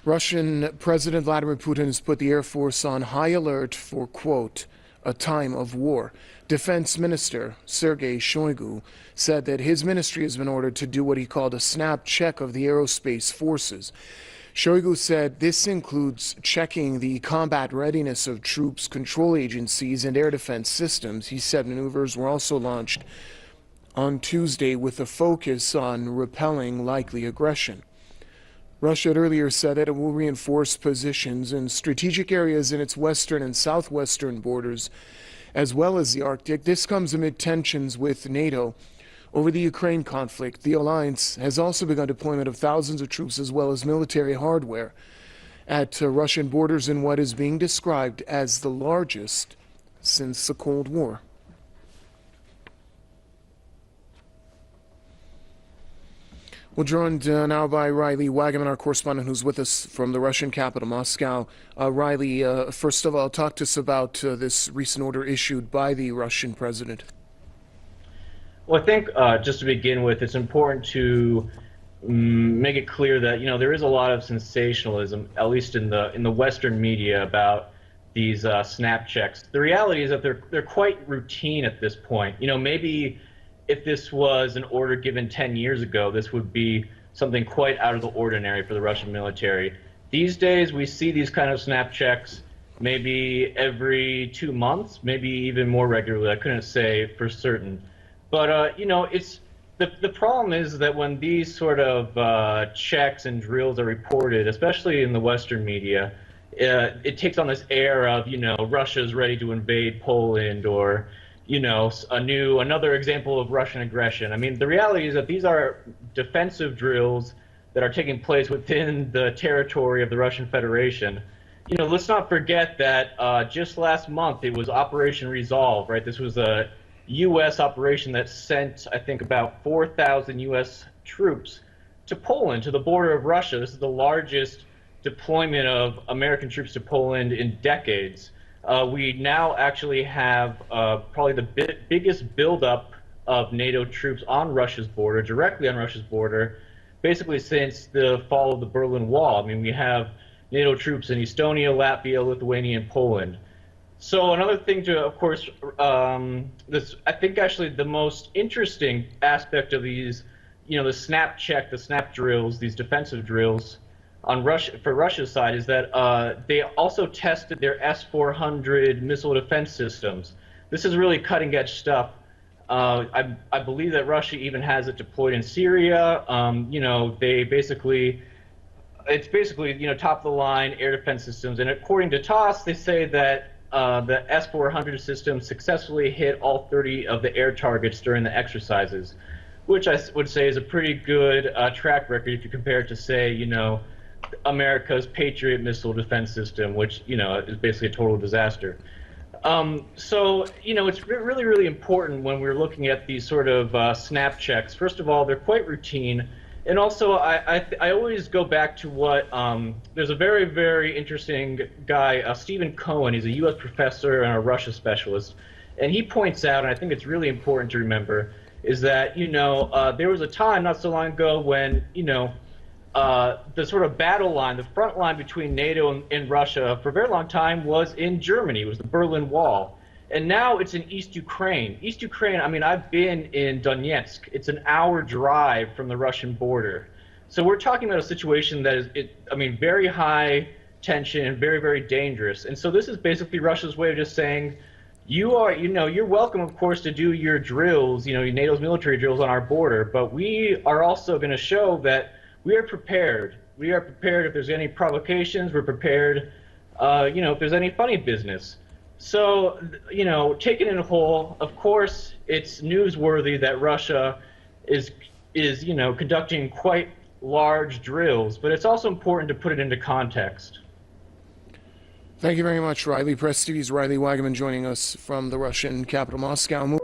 Russian President Vladimir Putin has put the Air Force on high alert for, quote, a time of war. Defense Minister Sergei Shoigu said that his ministry has been ordered to do what he called a snap check of the aerospace forces. Shoigu said this includes checking the combat readiness of troops, control agencies, and air defense systems. He said maneuvers were also launched on Tuesday with a focus on repelling likely aggression. Russia had earlier said that it will reinforce positions in strategic areas in its western and southwestern borders, as well as the Arctic. This comes amid tensions with NATO over the Ukraine conflict. The alliance has also begun deployment of thousands of troops as well as military hardware at Russian borders in what is being described as the largest since the Cold War. We're joined now by Riley Wagaman, our correspondent who's with us from the Russian capital, Moscow. Riley, first of all, talk to us about this recent order issued by the Russian president. Well, I think just to begin with, it's important to make it clear that there is a lot of sensationalism, at least in the Western media, about these snap checks. The reality is that they're quite routine at this point. Maybe if this was an order given 10 years ago, this would be something quite out of the ordinary for the Russian military. These days, we see these kind of snap checks maybe every 2 months, maybe even more regularly. I couldn't say for certain. But, it's the problem is that when these sort of checks and drills are reported, especially in the Western media, it takes on this air of, Russia's ready to invade Poland, or another example of Russian aggression. I mean, the reality is that these are defensive drills that are taking place within the territory of the Russian Federation. Let's not forget that just last month it was Operation Resolve, right? This was a U.S. operation that sent, I think, about 4,000 U.S. troops to Poland, to the border of Russia. This is the largest deployment of American troops to Poland in decades. We now actually have probably the biggest buildup of NATO troops on Russia's border, directly on Russia's border, basically since the fall of the Berlin Wall. I mean, we have NATO troops in Estonia, Latvia, Lithuania, and Poland. So another thing to, of course, I think actually the most interesting aspect of these, the snap check, the snap drills, these defensive drills, for Russia's side, is that they also tested their S-400 missile defense systems. This is really cutting-edge stuff. I believe that Russia even has it deployed in Syria. It's basically top-of-the-line air defense systems. And according to TASS, they say that the S-400 system successfully hit all 30 of the air targets during the exercises, which I would say is a pretty good track record if you compare it to, say, America's Patriot missile defense system, which is basically a total disaster. So it's really, really important when we're looking at these sort of snap checks. First of all, they're quite routine, and also I always go back to what there's a very, very interesting guy, Stephen Cohen. He's a U.S. professor and a Russia specialist, and he points out, and I think it's really important to remember, is that there was a time not so long ago when the sort of battle line, the front line between NATO and Russia for a very long time was in Germany. It was the Berlin Wall. And now it's in East Ukraine. East Ukraine, I mean, I've been in Donetsk. It's an hour drive from the Russian border. So we're talking about a situation that is, very high tension and very, very dangerous. And so this is basically Russia's way of just saying, you're welcome, of course, to do your drills, NATO's military drills on our border, but we are also going to show that we are prepared. We are prepared if there's any provocations. We're prepared, if there's any funny business. So, taken in a whole, of course, it's newsworthy that Russia is conducting quite large drills, but it's also important to put it into context. Thank you very much, Riley. Press TV's Riley Wagaman joining us from the Russian capital, Moscow.